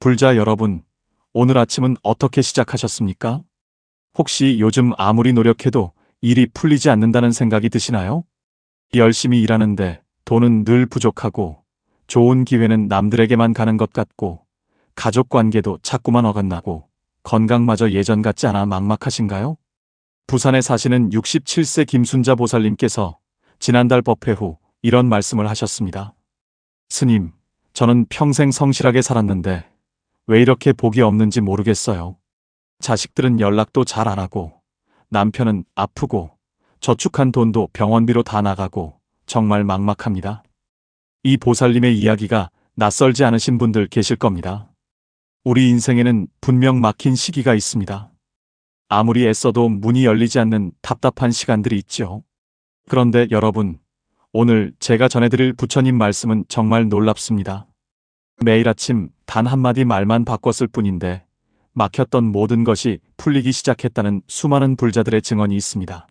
불자 여러분, 오늘 아침은 어떻게 시작하셨습니까? 혹시 요즘 아무리 노력해도 일이 풀리지 않는다는 생각이 드시나요? 열심히 일하는데 돈은 늘 부족하고 좋은 기회는 남들에게만 가는 것 같고 가족 관계도 자꾸만 어긋나고 건강마저 예전 같지 않아 막막하신가요? 부산에 사시는 67세 김순자 보살님께서 지난달 법회 후 이런 말씀을 하셨습니다. 스님, 저는 평생 성실하게 살았는데 왜 이렇게 복이 없는지 모르겠어요. 자식들은 연락도 잘 안 하고 남편은 아프고 저축한 돈도 병원비로 다 나가고 정말 막막합니다. 이 보살님의 이야기가 낯설지 않으신 분들 계실 겁니다. 우리 인생에는 분명 막힌 시기가 있습니다. 아무리 애써도 문이 열리지 않는 답답한 시간들이 있죠. 그런데 여러분, 오늘 제가 전해드릴 부처님 말씀은 정말 놀랍습니다. 매일 아침 단 한마디 말만 바꿨을 뿐인데 막혔던 모든 것이 풀리기 시작했다는 수많은 불자들의 증언이 있습니다.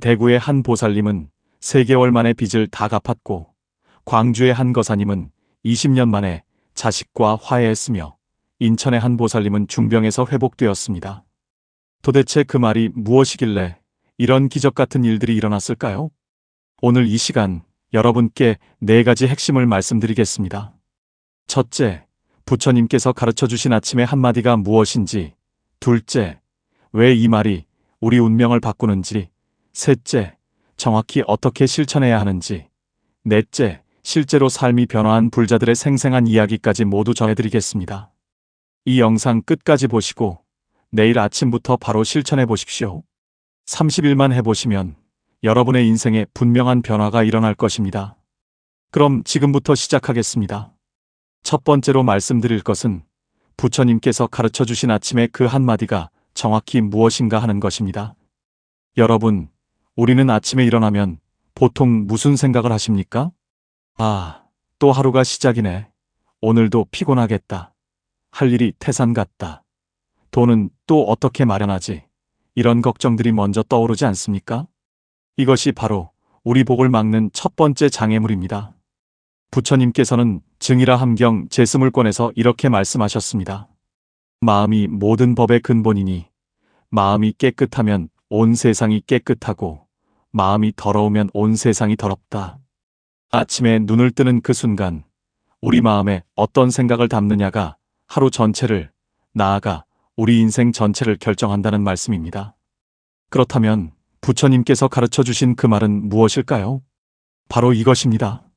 대구의 한 보살님은 3개월 만에 빚을 다 갚았고 광주의 한 거사님은 20년 만에 자식과 화해했으며 인천의 한 보살님은 중병에서 회복되었습니다. 도대체 그 말이 무엇이길래 이런 기적 같은 일들이 일어났을까요? 오늘 이 시간 여러분께 4가지 핵심을 말씀드리겠습니다. 첫째, 부처님께서 가르쳐 주신 아침의 한마디가 무엇인지. 둘째, 왜 이 말이 우리 운명을 바꾸는지. 셋째, 정확히 어떻게 실천해야 하는지. 넷째, 실제로 삶이 변화한 불자들의 생생한 이야기까지 모두 전해드리겠습니다. 이 영상 끝까지 보시고 내일 아침부터 바로 실천해 보십시오. 30일만 해보시면 여러분의 인생에 분명한 변화가 일어날 것입니다. 그럼 지금부터 시작하겠습니다. 첫 번째로 말씀드릴 것은 부처님께서 가르쳐 주신 아침의 그 한마디가 정확히 무엇인가 하는 것입니다. 여러분, 우리는 아침에 일어나면 보통 무슨 생각을 하십니까? 아, 또 하루가 시작이네. 오늘도 피곤하겠다. 할 일이 태산 같다. 돈은 또 어떻게 마련하지? 이런 걱정들이 먼저 떠오르지 않습니까? 이것이 바로 우리 복을 막는 첫 번째 장애물입니다. 부처님께서는 증이라 함경 제20권에서 이렇게 말씀하셨습니다. 마음이 모든 법의 근본이니 마음이 깨끗하면 온 세상이 깨끗하고 마음이 더러우면 온 세상이 더럽다. 아침에 눈을 뜨는 그 순간 우리 마음에 어떤 생각을 담느냐가 하루 전체를, 나아가 우리 인생 전체를 결정한다는 말씀입니다. 그렇다면 부처님께서 가르쳐 주신 그 말은 무엇일까요? 바로 이것입니다.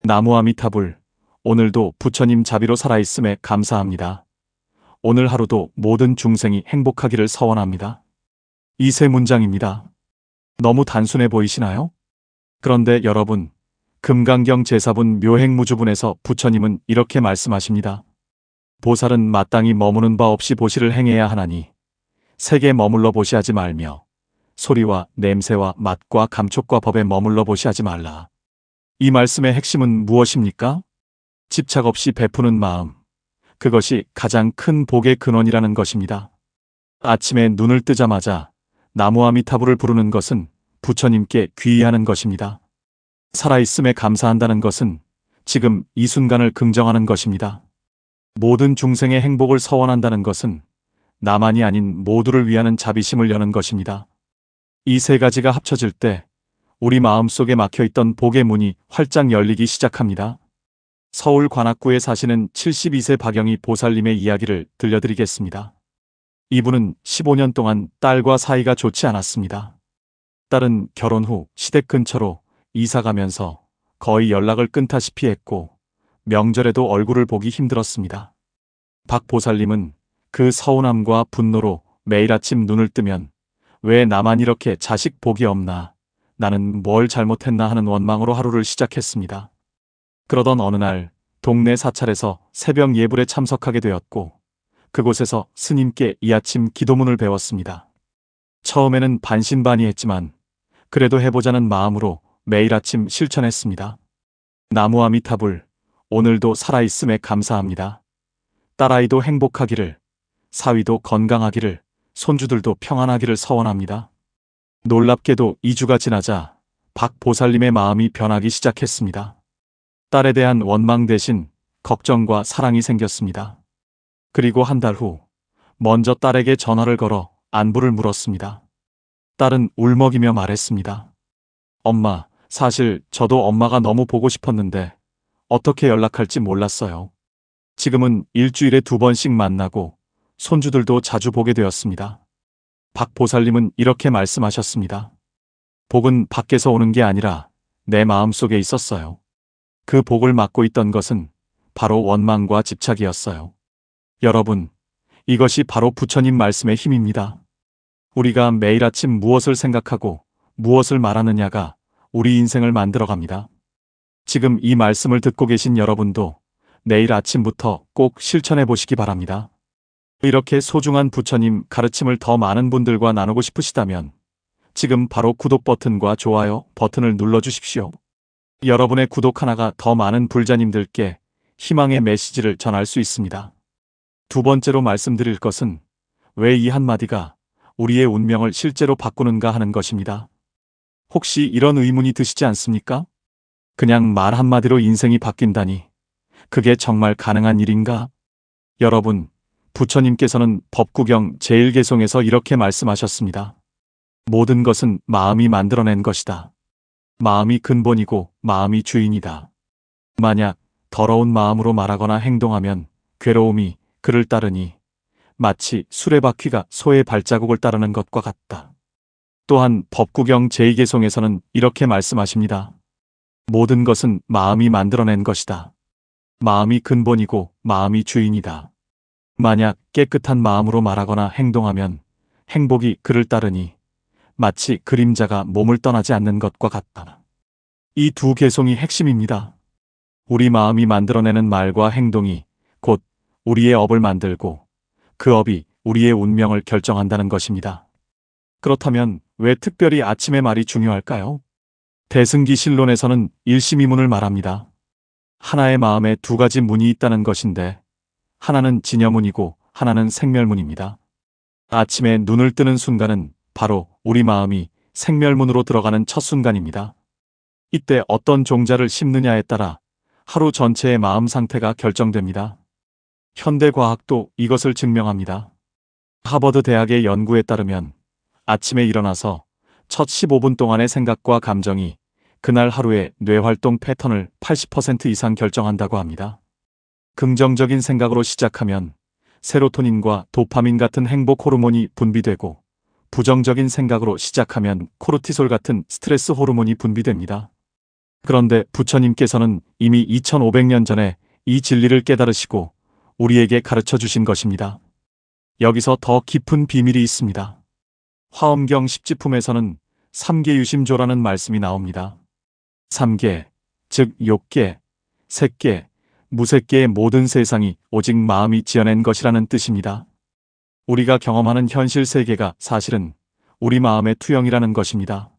나무 아미타불, 오늘도 부처님 자비로 살아있음에 감사합니다. 오늘 하루도 모든 중생이 행복하기를 서원합니다. 이 3문장입니다. 너무 단순해 보이시나요? 그런데 여러분, 금강경 제4분 묘행무주분에서 부처님은 이렇게 말씀하십니다. 보살은 마땅히 머무는 바 없이 보시를 행해야 하나니 색에 머물러 보시하지 말며 소리와 냄새와 맛과 감촉과 법에 머물러 보시하지 말라. 이 말씀의 핵심은 무엇입니까? 집착 없이 베푸는 마음. 그것이 가장 큰 복의 근원이라는 것입니다. 아침에 눈을 뜨자마자 나무 아미타불을 부르는 것은 부처님께 귀의하는 것입니다. 살아있음에 감사한다는 것은 지금 이 순간을 긍정하는 것입니다. 모든 중생의 행복을 서원한다는 것은 나만이 아닌 모두를 위하는 자비심을 여는 것입니다. 이 3가지가 합쳐질 때 우리 마음속에 막혀있던 복의 문이 활짝 열리기 시작합니다. 서울 관악구에 사시는 72세 박영희 보살님의 이야기를 들려드리겠습니다. 이분은 15년 동안 딸과 사이가 좋지 않았습니다. 딸은 결혼 후 시댁 근처로 이사가면서 거의 연락을 끊다시피 했고 명절에도 얼굴을 보기 힘들었습니다. 박 보살님은 그 서운함과 분노로 매일 아침 눈을 뜨면 왜 나만 이렇게 자식 복이 없나, 나는 뭘 잘못했나 하는 원망으로 하루를 시작했습니다. 그러던 어느 날 동네 사찰에서 새벽 예불에 참석하게 되었고 그곳에서 스님께 이 아침 기도문을 배웠습니다. 처음에는 반신반의했지만 그래도 해보자는 마음으로 매일 아침 실천했습니다. 나무 아미타불, 오늘도 살아있음에 감사합니다. 딸아이도 행복하기를, 사위도 건강하기를, 손주들도 평안하기를 서원합니다. 놀랍게도 2주가 지나자 박 보살님의 마음이 변하기 시작했습니다. 딸에 대한 원망 대신 걱정과 사랑이 생겼습니다. 그리고 한 달 후, 먼저 딸에게 전화를 걸어 안부를 물었습니다. 딸은 울먹이며 말했습니다. 엄마, 사실 저도 엄마가 너무 보고 싶었는데 어떻게 연락할지 몰랐어요. 지금은 일주일에 2번씩 만나고 손주들도 자주 보게 되었습니다. 박 보살님은 이렇게 말씀하셨습니다. 복은 밖에서 오는 게 아니라 내 마음속에 있었어요. 그 복을 막고 있던 것은 바로 원망과 집착이었어요. 여러분, 이것이 바로 부처님 말씀의 힘입니다. 우리가 매일 아침 무엇을 생각하고 무엇을 말하느냐가 우리 인생을 만들어갑니다. 지금 이 말씀을 듣고 계신 여러분도 내일 아침부터 꼭 실천해 보시기 바랍니다. 이렇게 소중한 부처님 가르침을 더 많은 분들과 나누고 싶으시다면 지금 바로 구독 버튼과 좋아요 버튼을 눌러주십시오. 여러분의 구독 하나가 더 많은 불자님들께 희망의 메시지를 전할 수 있습니다. 두 번째로 말씀드릴 것은 왜 이 한마디가 우리의 운명을 실제로 바꾸는가 하는 것입니다. 혹시 이런 의문이 드시지 않습니까? 그냥 말 한마디로 인생이 바뀐다니, 그게 정말 가능한 일인가? 여러분, 부처님께서는 법구경 제1개송에서 이렇게 말씀하셨습니다. 모든 것은 마음이 만들어낸 것이다. 마음이 근본이고 마음이 주인이다. 만약 더러운 마음으로 말하거나 행동하면 괴로움이 그를 따르니 마치 수레바퀴가 소의 발자국을 따르는 것과 같다. 또한 법구경 제2개송에서는 이렇게 말씀하십니다. 모든 것은 마음이 만들어낸 것이다. 마음이 근본이고 마음이 주인이다. 만약 깨끗한 마음으로 말하거나 행동하면 행복이 그를 따르니 마치 그림자가 몸을 떠나지 않는 것과 같다. 이 두 개송이 핵심입니다. 우리 마음이 만들어내는 말과 행동이 곧 우리의 업을 만들고 그 업이 우리의 운명을 결정한다는 것입니다. 그렇다면 왜 특별히 아침의 말이 중요할까요? 대승기실론에서는 일심이문을 말합니다. 하나의 마음에 2가지 문이 있다는 것인데 하나는 진여문이고 하나는 생멸문입니다. 아침에 눈을 뜨는 순간은 바로 우리 마음이 생멸문으로 들어가는 첫 순간입니다. 이때 어떤 종자를 심느냐에 따라 하루 전체의 마음 상태가 결정됩니다. 현대과학도 이것을 증명합니다. 하버드 대학의 연구에 따르면 아침에 일어나서 첫 15분 동안의 생각과 감정이 그날 하루의 뇌활동 패턴을 80% 이상 결정한다고 합니다. 긍정적인 생각으로 시작하면 세로토닌과 도파민 같은 행복 호르몬이 분비되고 부정적인 생각으로 시작하면 코르티솔 같은 스트레스 호르몬이 분비됩니다. 그런데 부처님께서는 이미 2500년 전에 이 진리를 깨달으시고 우리에게 가르쳐 주신 것입니다. 여기서 더 깊은 비밀이 있습니다. 화엄경 10지품에서는 3계 유심조라는 말씀이 나옵니다. 3계, 즉 욕계, 색계, 무색계의 모든 세상이 오직 마음이 지어낸 것이라는 뜻입니다. 우리가 경험하는 현실 세계가 사실은 우리 마음의 투영이라는 것입니다.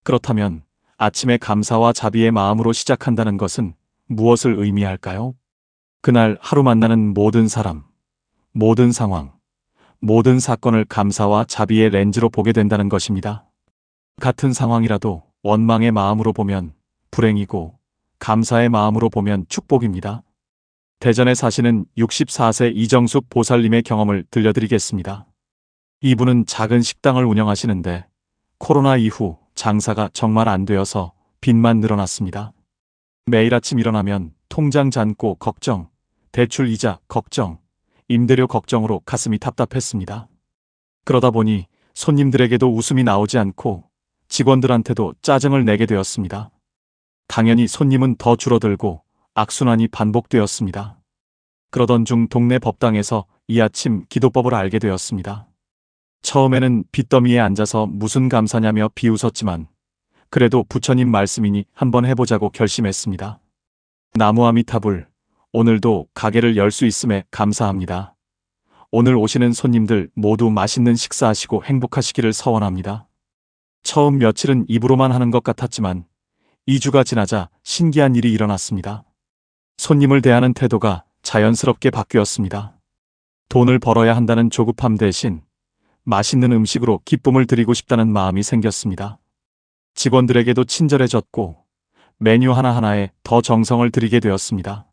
그렇다면 아침에 감사와 자비의 마음으로 시작한다는 것은 무엇을 의미할까요? 그날 하루 만나는 모든 사람, 모든 상황, 모든 사건을 감사와 자비의 렌즈로 보게 된다는 것입니다. 같은 상황이라도 원망의 마음으로 보면 불행이고 감사의 마음으로 보면 축복입니다. 대전에 사시는 64세 이정숙 보살님의 경험을 들려드리겠습니다. 이분은 작은 식당을 운영하시는데 코로나 이후 장사가 정말 안 되어서 빚만 늘어났습니다. 매일 아침 일어나면 통장 잔고 걱정, 대출 이자 걱정, 임대료 걱정으로 가슴이 답답했습니다. 그러다 보니 손님들에게도 웃음이 나오지 않고 직원들한테도 짜증을 내게 되었습니다. 당연히 손님은 더 줄어들고 악순환이 반복되었습니다. 그러던 중 동네 법당에서 이 아침 기도법을 알게 되었습니다. 처음에는 빚더미에 앉아서 무슨 감사냐며 비웃었지만 그래도 부처님 말씀이니 한번 해보자고 결심했습니다. 나무아미타불, 오늘도 가게를 열 수 있음에 감사합니다. 오늘 오시는 손님들 모두 맛있는 식사하시고 행복하시기를 서원합니다. 처음 며칠은 입으로만 하는 것 같았지만 2주가 지나자 신기한 일이 일어났습니다. 손님을 대하는 태도가 자연스럽게 바뀌었습니다. 돈을 벌어야 한다는 조급함 대신 맛있는 음식으로 기쁨을 드리고 싶다는 마음이 생겼습니다. 직원들에게도 친절해졌고 메뉴 하나하나에 더 정성을 들이게 되었습니다.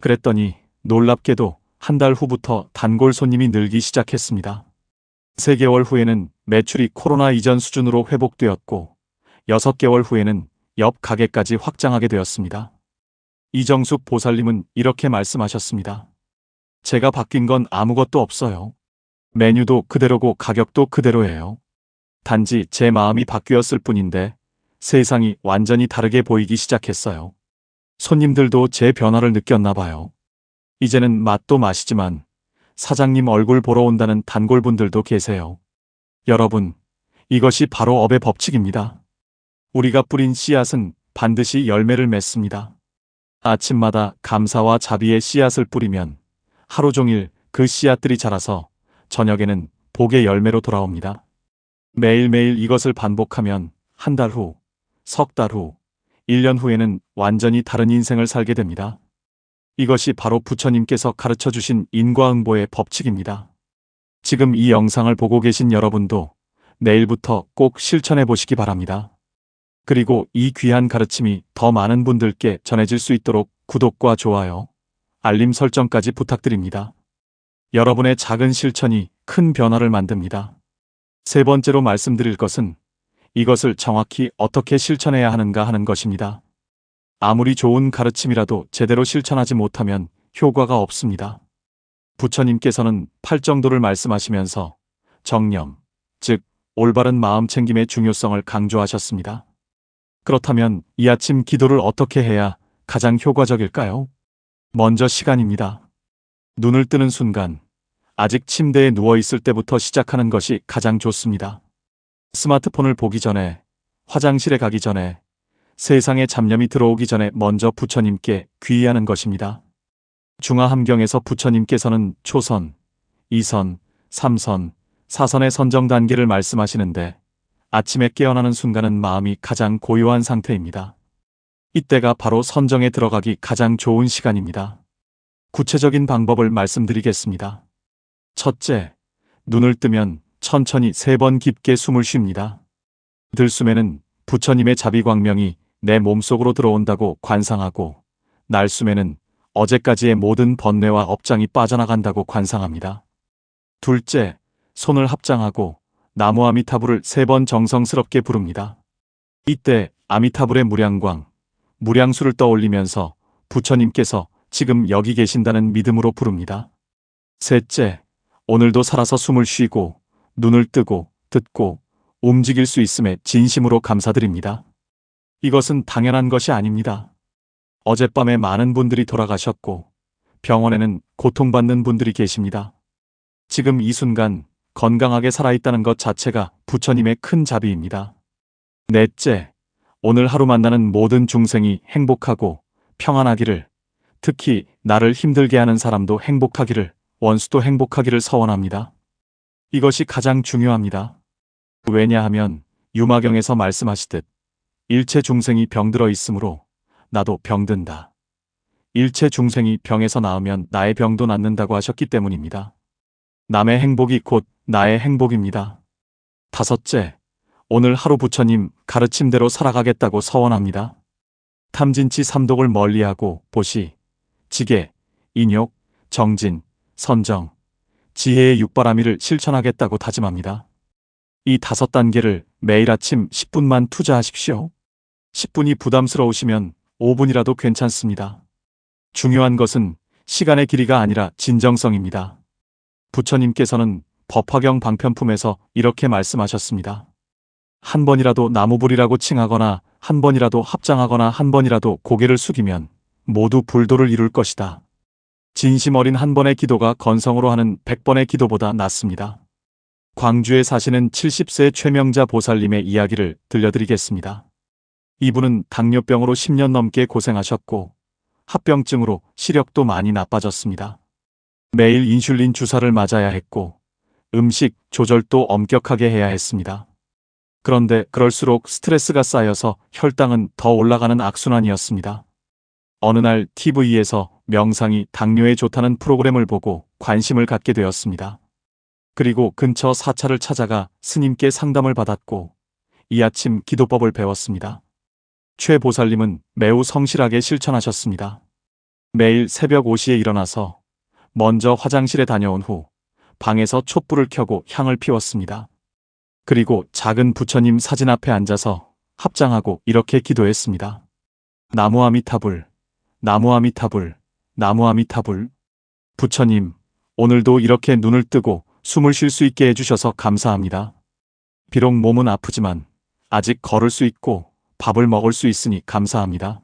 그랬더니 놀랍게도 한 달 후부터 단골 손님이 늘기 시작했습니다. 3개월 후에는 매출이 코로나 이전 수준으로 회복되었고 6개월 후에는 옆 가게까지 확장하게 되었습니다. 이정숙 보살님은 이렇게 말씀하셨습니다. 제가 바뀐 건 아무것도 없어요. 메뉴도 그대로고 가격도 그대로예요. 단지 제 마음이 바뀌었을 뿐인데 세상이 완전히 다르게 보이기 시작했어요. 손님들도 제 변화를 느꼈나 봐요. 이제는 맛도 맛이지만 사장님 얼굴 보러 온다는 단골분들도 계세요. 여러분, 이것이 바로 업의 법칙입니다. 우리가 뿌린 씨앗은 반드시 열매를 맺습니다. 아침마다 감사와 자비의 씨앗을 뿌리면 하루 종일 그 씨앗들이 자라서 저녁에는 복의 열매로 돌아옵니다. 매일매일 이것을 반복하면 한 달 후, 석 달 후, 1년 후에는 완전히 다른 인생을 살게 됩니다. 이것이 바로 부처님께서 가르쳐 주신 인과응보의 법칙입니다. 지금 이 영상을 보고 계신 여러분도 내일부터 꼭 실천해 보시기 바랍니다. 그리고 이 귀한 가르침이 더 많은 분들께 전해질 수 있도록 구독과 좋아요, 알림 설정까지 부탁드립니다. 여러분의 작은 실천이 큰 변화를 만듭니다. 세 번째로 말씀드릴 것은 이것을 정확히 어떻게 실천해야 하는가 하는 것입니다. 아무리 좋은 가르침이라도 제대로 실천하지 못하면 효과가 없습니다. 부처님께서는 팔정도를 말씀하시면서 정념, 즉 올바른 마음 챙김의 중요성을 강조하셨습니다. 그렇다면 이 아침 기도를 어떻게 해야 가장 효과적일까요? 먼저 시간입니다. 눈을 뜨는 순간, 아직 침대에 누워 있을 때부터 시작하는 것이 가장 좋습니다. 스마트폰을 보기 전에, 화장실에 가기 전에, 세상에 잡념이 들어오기 전에 먼저 부처님께 귀의하는 것입니다. 중화함경에서 부처님께서는 초선, 2선, 3선, 4선의 선정 단계를 말씀하시는데 아침에 깨어나는 순간은 마음이 가장 고요한 상태입니다. 이때가 바로 선정에 들어가기 가장 좋은 시간입니다. 구체적인 방법을 말씀드리겠습니다. 첫째, 눈을 뜨면 천천히 3번 깊게 숨을 쉽니다. 들숨에는 부처님의 자비광명이 내 몸속으로 들어온다고 관상하고, 날숨에는 어제까지의 모든 번뇌와 업장이 빠져나간다고 관상합니다. 둘째, 손을 합장하고 나무 아미타불을 3번 정성스럽게 부릅니다. 이때 아미타불의 무량광, 무량수를 떠올리면서 부처님께서 지금 여기 계신다는 믿음으로 부릅니다. 셋째, 오늘도 살아서 숨을 쉬고 눈을 뜨고 듣고 움직일 수 있음에 진심으로 감사드립니다. 이것은 당연한 것이 아닙니다. 어젯밤에 많은 분들이 돌아가셨고 병원에는 고통받는 분들이 계십니다. 지금 이 순간 건강하게 살아있다는 것 자체가 부처님의 큰 자비입니다. 넷째, 오늘 하루 만나는 모든 중생이 행복하고 평안하기를, 특히 나를 힘들게 하는 사람도 행복하기를, 원수도 행복하기를 서원합니다. 이것이 가장 중요합니다. 왜냐하면 유마경에서 말씀하시듯 일체 중생이 병들어 있으므로 나도 병든다. 일체 중생이 병에서 나으면 나의 병도 낫는다고 하셨기 때문입니다. 남의 행복이 곧 나의 행복입니다. 다섯째, 오늘 하루 부처님 가르침대로 살아가겠다고 서원합니다. 탐진치 삼독을 멀리하고 보시, 지계, 인욕, 정진, 선정, 지혜의 육바라미를 실천하겠다고 다짐합니다. 이 5단계를 매일 아침 10분만 투자하십시오. 10분이 부담스러우시면 5분이라도 괜찮습니다. 중요한 것은 시간의 길이가 아니라 진정성입니다. 부처님께서는 법화경 방편품에서 이렇게 말씀하셨습니다. 한 번이라도 나무불이라고 칭하거나 한 번이라도 합장하거나 한 번이라도 고개를 숙이면 모두 불도를 이룰 것이다. 진심 어린 한 번의 기도가 건성으로 하는 100번의 기도보다 낫습니다. 광주에 사시는 70세 최명자 보살님의 이야기를 들려드리겠습니다. 이분은 당뇨병으로 10년 넘게 고생하셨고 합병증으로 시력도 많이 나빠졌습니다. 매일 인슐린 주사를 맞아야 했고 음식 조절도 엄격하게 해야 했습니다. 그런데 그럴수록 스트레스가 쌓여서 혈당은 더 올라가는 악순환이었습니다. 어느 날 TV에서 명상이 당뇨에 좋다는 프로그램을 보고 관심을 갖게 되었습니다. 그리고 근처 사찰을 찾아가 스님께 상담을 받았고 이 아침 기도법을 배웠습니다. 최 보살님은 매우 성실하게 실천하셨습니다. 매일 새벽 5시에 일어나서 먼저 화장실에 다녀온 후 방에서 촛불을 켜고 향을 피웠습니다. 그리고 작은 부처님 사진 앞에 앉아서 합장하고 이렇게 기도했습니다. 나무 아미타불, 나무 아미타불, 나무 아미타불. 부처님, 오늘도 이렇게 눈을 뜨고 숨을 쉴 수 있게 해주셔서 감사합니다. 비록 몸은 아프지만 아직 걸을 수 있고 밥을 먹을 수 있으니 감사합니다.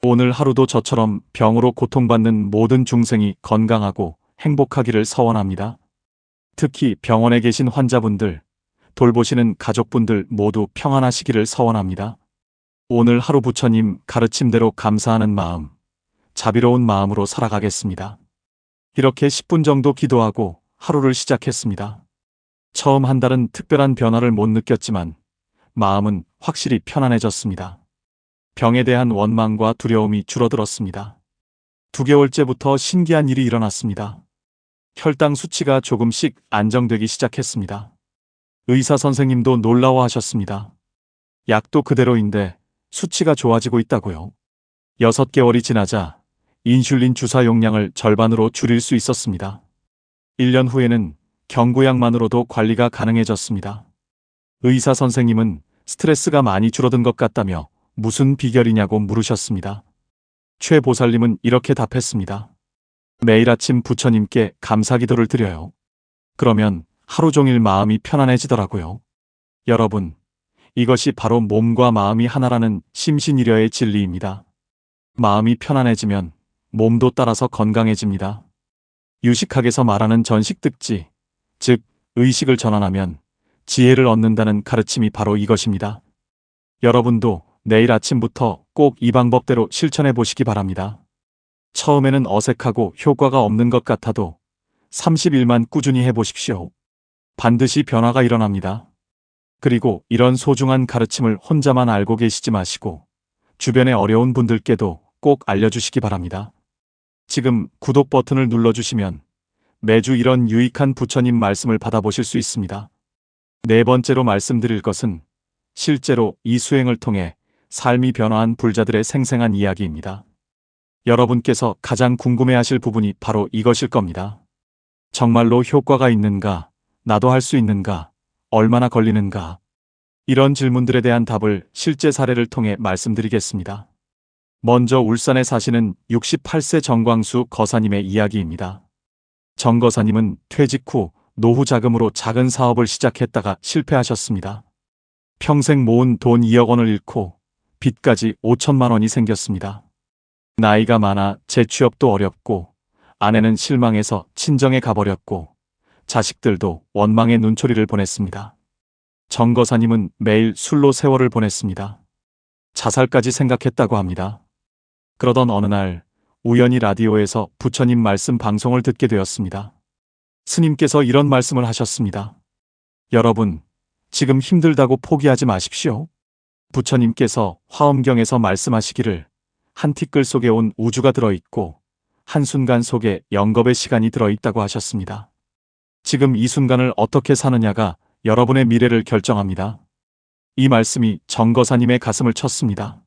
오늘 하루도 저처럼 병으로 고통받는 모든 중생이 건강하고 행복하기를 서원합니다. 특히 병원에 계신 환자분들, 돌보시는 가족분들 모두 평안하시기를 서원합니다. 오늘 하루 부처님 가르침대로 감사하는 마음, 자비로운 마음으로 살아가겠습니다. 이렇게 10분 정도 기도하고 하루를 시작했습니다. 처음 한 달은 특별한 변화를 못 느꼈지만 마음은 확실히 편안해졌습니다. 병에 대한 원망과 두려움이 줄어들었습니다. 2개월째부터 신기한 일이 일어났습니다. 혈당 수치가 조금씩 안정되기 시작했습니다. 의사 선생님도 놀라워하셨습니다. 약도 그대로인데 수치가 좋아지고 있다고요. 6개월이 지나자 인슐린 주사 용량을 절반으로 줄일 수 있었습니다. 1년 후에는 경구약만으로도 관리가 가능해졌습니다. 의사 선생님은 스트레스가 많이 줄어든 것 같다며 무슨 비결이냐고 물으셨습니다. 최 보살님은 이렇게 답했습니다. 매일 아침 부처님께 감사기도를 드려요. 그러면 하루 종일 마음이 편안해지더라고요. 여러분, 이것이 바로 몸과 마음이 하나라는 심신일여의 진리입니다. 마음이 편안해지면 몸도 따라서 건강해집니다. 유식학에서 말하는 전식득지, 즉 의식을 전환하면 지혜를 얻는다는 가르침이 바로 이것입니다. 여러분도 내일 아침부터 꼭 이 방법대로 실천해 보시기 바랍니다. 처음에는 어색하고 효과가 없는 것 같아도 30일만 꾸준히 해보십시오. 반드시 변화가 일어납니다. 그리고 이런 소중한 가르침을 혼자만 알고 계시지 마시고 주변의 어려운 분들께도 꼭 알려주시기 바랍니다. 지금 구독 버튼을 눌러주시면 매주 이런 유익한 부처님 말씀을 받아보실 수 있습니다. 네 번째로 말씀드릴 것은 실제로 이 수행을 통해 삶이 변화한 불자들의 생생한 이야기입니다. 여러분께서 가장 궁금해하실 부분이 바로 이것일 겁니다. 정말로 효과가 있는가? 나도 할 수 있는가? 얼마나 걸리는가? 이런 질문들에 대한 답을 실제 사례를 통해 말씀드리겠습니다. 먼저 울산에 사시는 68세 정광수 거사님의 이야기입니다. 정 거사님은 퇴직 후 노후 자금으로 작은 사업을 시작했다가 실패하셨습니다. 평생 모은 돈 2억 원을 잃고 빚까지 5천만 원이 생겼습니다. 나이가 많아 재취업도 어렵고 아내는 실망해서 친정에 가버렸고 자식들도 원망의 눈초리를 보냈습니다. 정 거사님은 매일 술로 세월을 보냈습니다. 자살까지 생각했다고 합니다. 그러던 어느 날 우연히 라디오에서 부처님 말씀 방송을 듣게 되었습니다. 스님께서 이런 말씀을 하셨습니다. 여러분, 지금 힘들다고 포기하지 마십시오. 부처님께서 화엄경에서 말씀하시기를 한 티끌 속에 온 우주가 들어있고 한순간 속에 영겁의 시간이 들어있다고 하셨습니다. 지금 이 순간을 어떻게 사느냐가 여러분의 미래를 결정합니다. 이 말씀이 정 거사님의 가슴을 쳤습니다.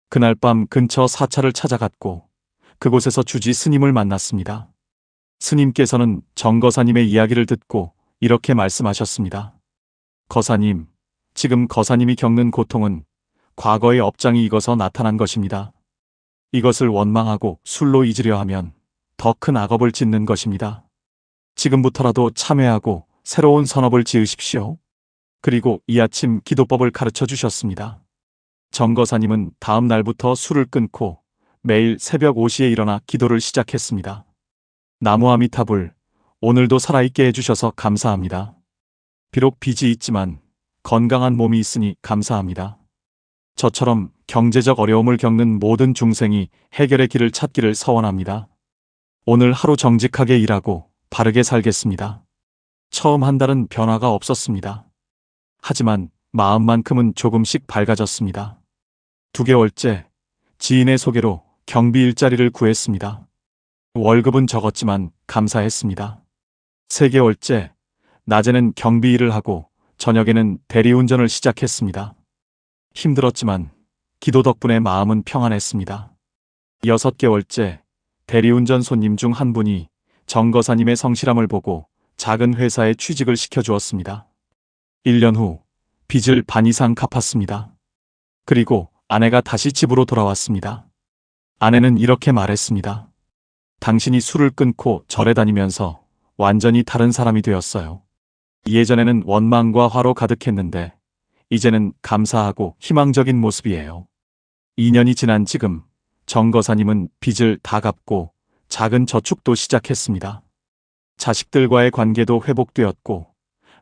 그날 밤 근처 사찰을 찾아갔고 그곳에서 주지 스님을 만났습니다. 스님께서는 정 거사님의 이야기를 듣고 이렇게 말씀하셨습니다. 거사님, 지금 거사님이 겪는 고통은 과거의 업장이 익어서 나타난 것입니다. 이것을 원망하고 술로 잊으려 하면 더 큰 악업을 짓는 것입니다. 지금부터라도 참회하고 새로운 선업을 지으십시오. 그리고 이 아침 기도법을 가르쳐 주셨습니다. 정 거사님은 다음 날부터 술을 끊고 매일 새벽 5시에 일어나 기도를 시작했습니다. 나무 아미타불, 오늘도 살아있게 해주셔서 감사합니다. 비록 빚이 있지만 건강한 몸이 있으니 감사합니다. 저처럼 경제적 어려움을 겪는 모든 중생이 해결의 길을 찾기를 서원합니다. 오늘 하루 정직하게 일하고 바르게 살겠습니다. 처음 한 달은 변화가 없었습니다. 하지만 마음만큼은 조금씩 밝아졌습니다. 2개월째 지인의 소개로 경비 일자리를 구했습니다. 월급은 적었지만 감사했습니다. 3개월째 낮에는 경비 일을 하고 저녁에는 대리운전을 시작했습니다. 힘들었지만 기도 덕분에 마음은 평안했습니다. 6개월째 대리운전 손님 중 한 분이 정거사님의 성실함을 보고 작은 회사에 취직을 시켜주었습니다. 1년 후 빚을 반 이상 갚았습니다. 그리고 아내가 다시 집으로 돌아왔습니다. 아내는 이렇게 말했습니다. 당신이 술을 끊고 절에 다니면서 완전히 다른 사람이 되었어요. 예전에는 원망과 화로 가득했는데 이제는 감사하고 희망적인 모습이에요. 2년이 지난 지금 정거사님은 빚을 다 갚고 작은 저축도 시작했습니다. 자식들과의 관계도 회복되었고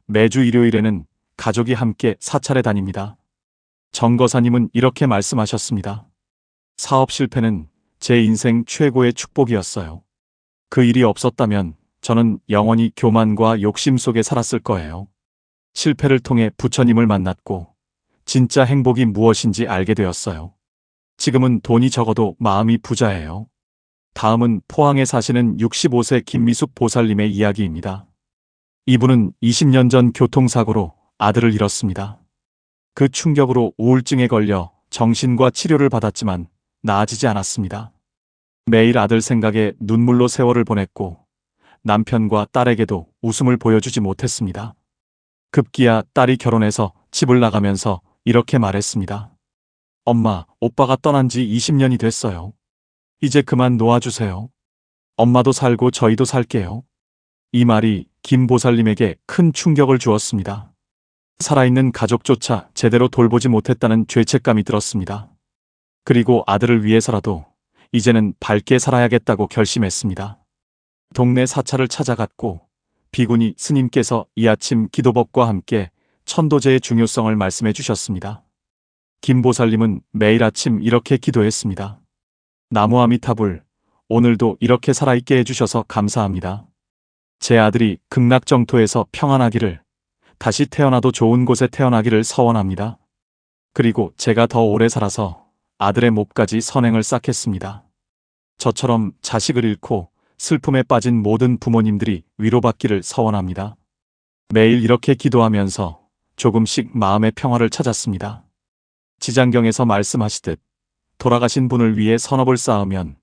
매주 일요일에는 가족이 함께 사찰에 다닙니다. 정거사님은 이렇게 말씀하셨습니다. 사업 실패는 제 인생 최고의 축복이었어요. 그 일이 없었다면 저는 영원히 교만과 욕심 속에 살았을 거예요. 실패를 통해 부처님을 만났고 진짜 행복이 무엇인지 알게 되었어요. 지금은 돈이 적어도 마음이 부자예요. 다음은 포항에 사시는 65세 김미숙 보살님의 이야기입니다. 이분은 20년 전 교통사고로 아들을 잃었습니다. 그 충격으로 우울증에 걸려 정신과 치료를 받았지만 나아지지 않았습니다. 매일 아들 생각에 눈물로 세월을 보냈고 남편과 딸에게도 웃음을 보여주지 못했습니다. 급기야 딸이 결혼해서 집을 나가면서 이렇게 말했습니다. 엄마, 오빠가 떠난 지 20년이 됐어요. 이제 그만 놓아주세요. 엄마도 살고 저희도 살게요. 이 말이 김 보살님에게 큰 충격을 주었습니다. 살아있는 가족조차 제대로 돌보지 못했다는 죄책감이 들었습니다. 그리고 아들을 위해서라도 이제는 밝게 살아야겠다고 결심했습니다. 동네 사찰을 찾아갔고 비구니 스님께서 이 아침 기도법과 함께 천도제의 중요성을 말씀해 주셨습니다. 김 보살님은 매일 아침 이렇게 기도했습니다. 나무 아미타불, 오늘도 이렇게 살아있게 해주셔서 감사합니다. 제 아들이 극락정토에서 평안하기를, 다시 태어나도 좋은 곳에 태어나기를 서원합니다. 그리고 제가 더 오래 살아서 아들의 몫까지 선행을 쌓겠습니다. 저처럼 자식을 잃고 슬픔에 빠진 모든 부모님들이 위로받기를 서원합니다. 매일 이렇게 기도하면서 조금씩 마음의 평화를 찾았습니다. 지장경에서 말씀하시듯 돌아가신 분을 위해 선업을 쌓으면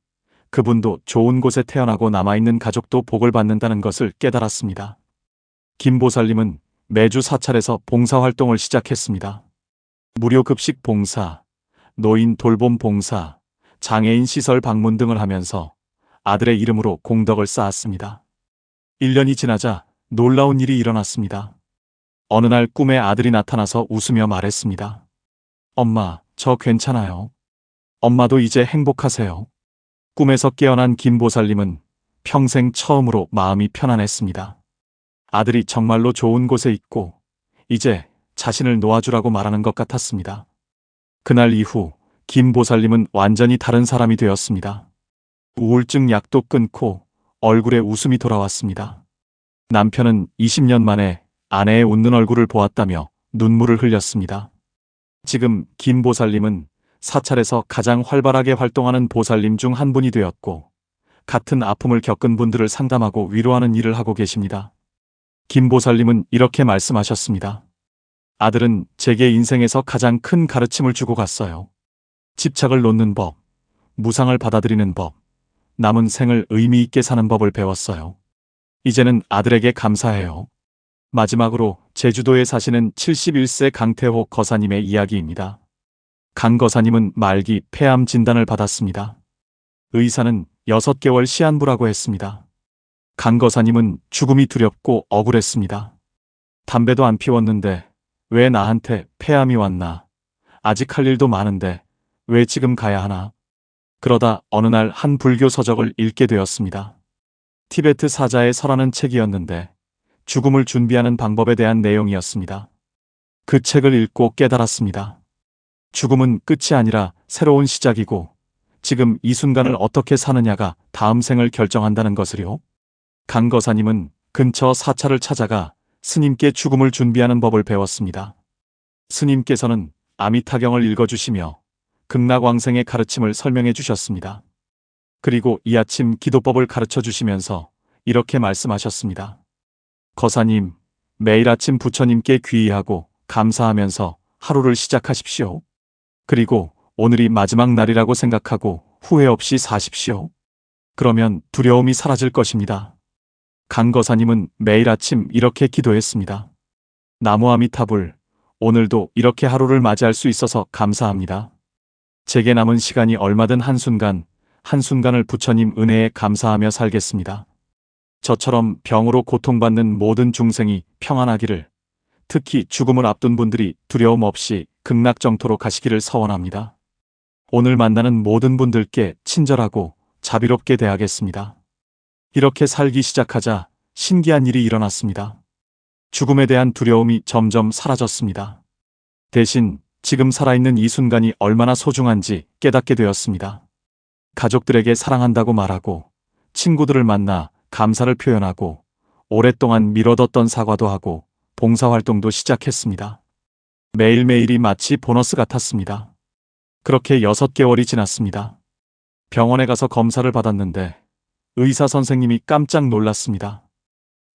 그분도 좋은 곳에 태어나고 남아있는 가족도 복을 받는다는 것을 깨달았습니다. 김 보살님은 매주 사찰에서 봉사활동을 시작했습니다. 무료 급식 봉사, 노인 돌봄 봉사, 장애인 시설 방문 등을 하면서 아들의 이름으로 공덕을 쌓았습니다. 1년이 지나자 놀라운 일이 일어났습니다. 어느 날 꿈에 아들이 나타나서 웃으며 말했습니다. 엄마, 저 괜찮아요. 엄마도 이제 행복하세요. 꿈에서 깨어난 김 보살님은 평생 처음으로 마음이 편안했습니다. 아들이 정말로 좋은 곳에 있고 이제 자신을 놓아주라고 말하는 것 같았습니다. 그날 이후 김 보살님은 완전히 다른 사람이 되었습니다. 우울증 약도 끊고 얼굴에 웃음이 돌아왔습니다. 남편은 20년 만에 아내의 웃는 얼굴을 보았다며 눈물을 흘렸습니다. 지금 김 보살님은 사찰에서 가장 활발하게 활동하는 보살님 중 한 분이 되었고 같은 아픔을 겪은 분들을 상담하고 위로하는 일을 하고 계십니다. 김 보살님은 이렇게 말씀하셨습니다. 아들은 제게 인생에서 가장 큰 가르침을 주고 갔어요. 집착을 놓는 법, 무상을 받아들이는 법, 남은 생을 의미 있게 사는 법을 배웠어요. 이제는 아들에게 감사해요. 마지막으로 제주도에 사시는 71세 강태호 거사님의 이야기입니다. 강 거사님은 말기 폐암 진단을 받았습니다. 의사는 6개월 시한부라고 했습니다. 강 거사님은 죽음이 두렵고 억울했습니다. 담배도 안 피웠는데 왜 나한테 폐암이 왔나? 아직 할 일도 많은데 왜 지금 가야 하나? 그러다 어느 날 한 불교 서적을 읽게 되었습니다. 티베트 사자의 설하는 책이었는데 죽음을 준비하는 방법에 대한 내용이었습니다. 그 책을 읽고 깨달았습니다. 죽음은 끝이 아니라 새로운 시작이고 지금 이 순간을 어떻게 사느냐가 다음 생을 결정한다는 것을요. 강 거사님은 근처 사찰을 찾아가 스님께 죽음을 준비하는 법을 배웠습니다. 스님께서는 아미타경을 읽어주시며 극락왕생의 가르침을 설명해 주셨습니다. 그리고 이 아침 기도법을 가르쳐 주시면서 이렇게 말씀하셨습니다. 거사님, 매일 아침 부처님께 귀의하고 감사하면서 하루를 시작하십시오. 그리고 오늘이 마지막 날이라고 생각하고 후회 없이 사십시오. 그러면 두려움이 사라질 것입니다. 강 거사님은 매일 아침 이렇게 기도했습니다. 나무 아미타불, 오늘도 이렇게 하루를 맞이할 수 있어서 감사합니다. 제게 남은 시간이 얼마든 한순간을 부처님 은혜에 감사하며 살겠습니다. 저처럼 병으로 고통받는 모든 중생이 평안하기를, 특히 죽음을 앞둔 분들이 두려움 없이 극락정토로 가시기를 서원합니다. 오늘 만나는 모든 분들께 친절하고 자비롭게 대하겠습니다. 이렇게 살기 시작하자 신기한 일이 일어났습니다. 죽음에 대한 두려움이 점점 사라졌습니다. 대신 지금 살아있는 이 순간이 얼마나 소중한지 깨닫게 되었습니다. 가족들에게 사랑한다고 말하고, 친구들을 만나 감사를 표현하고, 오랫동안 미뤄뒀던 사과도 하고, 봉사활동도 시작했습니다. 매일매일이 마치 보너스 같았습니다. 그렇게 6개월이 지났습니다. 병원에 가서 검사를 받았는데 의사 선생님이 깜짝 놀랐습니다.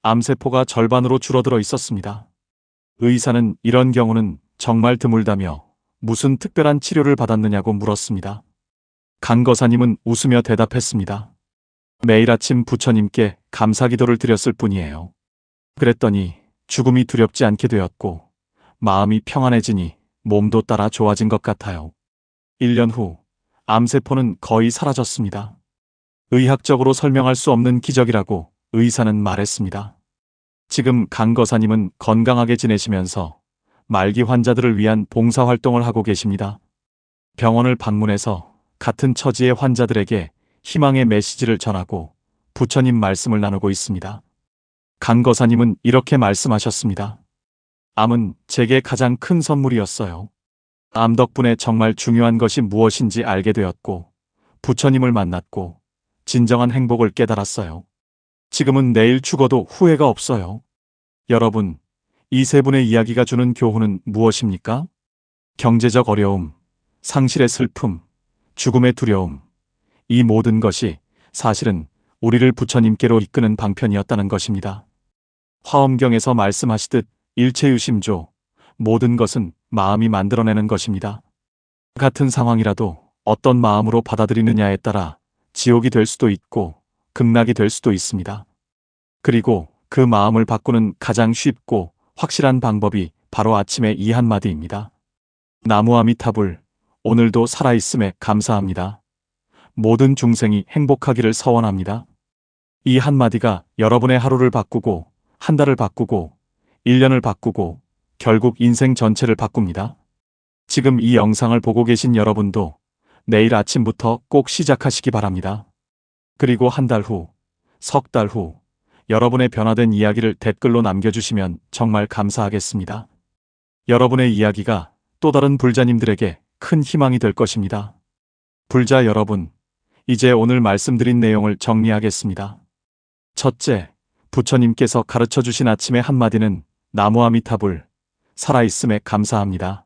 암세포가 절반으로 줄어들어 있었습니다. 의사는 이런 경우는 정말 드물다며 무슨 특별한 치료를 받았느냐고 물었습니다. 강 거사님은 웃으며 대답했습니다. 매일 아침 부처님께 감사기도를 드렸을 뿐이에요. 그랬더니 죽음이 두렵지 않게 되었고 마음이 평안해지니 몸도 따라 좋아진 것 같아요. 1년 후 암세포는 거의 사라졌습니다. 의학적으로 설명할 수 없는 기적이라고 의사는 말했습니다. 지금 강 거사님은 건강하게 지내시면서 말기 환자들을 위한 봉사활동을 하고 계십니다. 병원을 방문해서 같은 처지의 환자들에게 희망의 메시지를 전하고 부처님 말씀을 나누고 있습니다. 강 거사님은 이렇게 말씀하셨습니다. 암은 제게 가장 큰 선물이었어요. 암 덕분에 정말 중요한 것이 무엇인지 알게 되었고, 부처님을 만났고, 진정한 행복을 깨달았어요. 지금은 내일 죽어도 후회가 없어요. 여러분, 이 세 분의 이야기가 주는 교훈은 무엇입니까? 경제적 어려움, 상실의 슬픔, 죽음의 두려움, 이 모든 것이 사실은 우리를 부처님께로 이끄는 방편이었다는 것입니다. 화엄경에서 말씀하시듯 일체유심조, 모든 것은 마음이 만들어내는 것입니다. 같은 상황이라도 어떤 마음으로 받아들이느냐에 따라 지옥이 될 수도 있고 극락이 될 수도 있습니다. 그리고 그 마음을 바꾸는 가장 쉽고 확실한 방법이 바로 아침의 이 한마디입니다. 나무 아미타불, 오늘도 살아있음에 감사합니다. 모든 중생이 행복하기를 서원합니다. 이 한마디가 여러분의 하루를 바꾸고, 한 달을 바꾸고, 1년을 바꾸고, 결국 인생 전체를 바꿉니다. 지금 이 영상을 보고 계신 여러분도 내일 아침부터 꼭 시작하시기 바랍니다. 그리고 한 달 후, 석 달 후, 여러분의 변화된 이야기를 댓글로 남겨주시면 정말 감사하겠습니다. 여러분의 이야기가 또 다른 불자님들에게 큰 희망이 될 것입니다. 불자 여러분, 이제 오늘 말씀드린 내용을 정리하겠습니다. 첫째, 부처님께서 가르쳐 주신 아침의 한마디는 나무 아미타불, 살아있음에 감사합니다.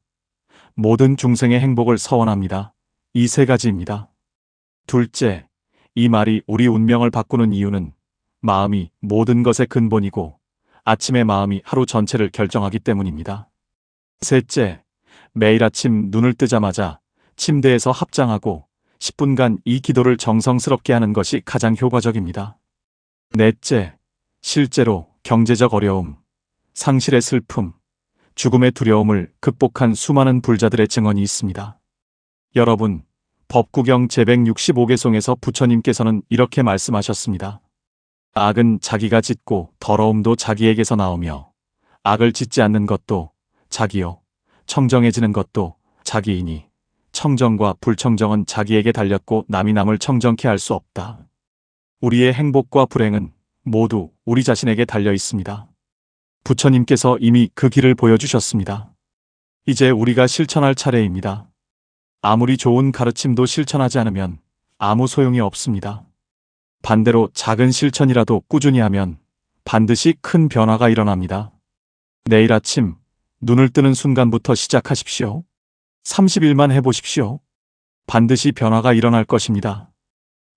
모든 중생의 행복을 서원합니다. 이 세 가지입니다. 둘째, 이 말이 우리 운명을 바꾸는 이유는 마음이 모든 것의 근본이고 아침의 마음이 하루 전체를 결정하기 때문입니다. 셋째, 매일 아침 눈을 뜨자마자 침대에서 합장하고 10분간 이 기도를 정성스럽게 하는 것이 가장 효과적입니다. 넷째, 실제로 경제적 어려움, 상실의 슬픔, 죽음의 두려움을 극복한 수많은 불자들의 증언이 있습니다. 여러분, 법구경 제165개송에서 부처님께서는 이렇게 말씀하셨습니다. 악은 자기가 짓고 더러움도 자기에게서 나오며 악을 짓지 않는 것도 자기요, 청정해지는 것도 자기이니 청정과 불청정은 자기에게 달렸고 남이 남을 청정케 할 수 없다. 우리의 행복과 불행은 모두 우리 자신에게 달려 있습니다. 부처님께서 이미 그 길을 보여주셨습니다. 이제 우리가 실천할 차례입니다. 아무리 좋은 가르침도 실천하지 않으면 아무 소용이 없습니다. 반대로 작은 실천이라도 꾸준히 하면 반드시 큰 변화가 일어납니다. 내일 아침 눈을 뜨는 순간부터 시작하십시오. 30일만 해보십시오. 반드시 변화가 일어날 것입니다.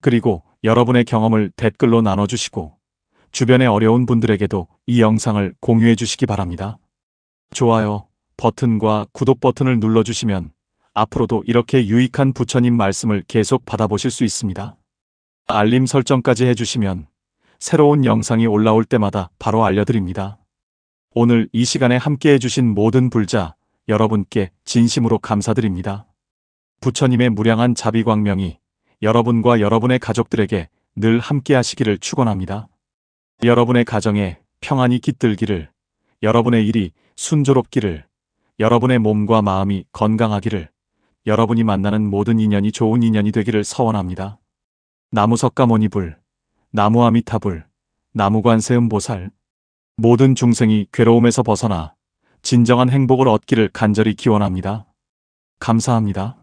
그리고 여러분의 경험을 댓글로 나눠주시고 주변의 어려운 분들에게도 이 영상을 공유해 주시기 바랍니다. 좋아요 버튼과 구독 버튼을 눌러주시면 앞으로도 이렇게 유익한 부처님 말씀을 계속 받아보실 수 있습니다. 알림 설정까지 해주시면 새로운 영상이 올라올 때마다 바로 알려드립니다. 오늘 이 시간에 함께 해주신 모든 불자 여러분께 진심으로 감사드립니다. 부처님의 무량한 자비광명이 여러분과 여러분의 가족들에게 늘 함께 하시기를 축원합니다. 여러분의 가정에 평안이 깃들기를, 여러분의 일이 순조롭기를, 여러분의 몸과 마음이 건강하기를, 여러분이 만나는 모든 인연이 좋은 인연이 되기를 서원합니다. 나무석가모니불, 나무아미타불, 나무관세음보살, 모든 중생이 괴로움에서 벗어나 진정한 행복을 얻기를 간절히 기원합니다. 감사합니다.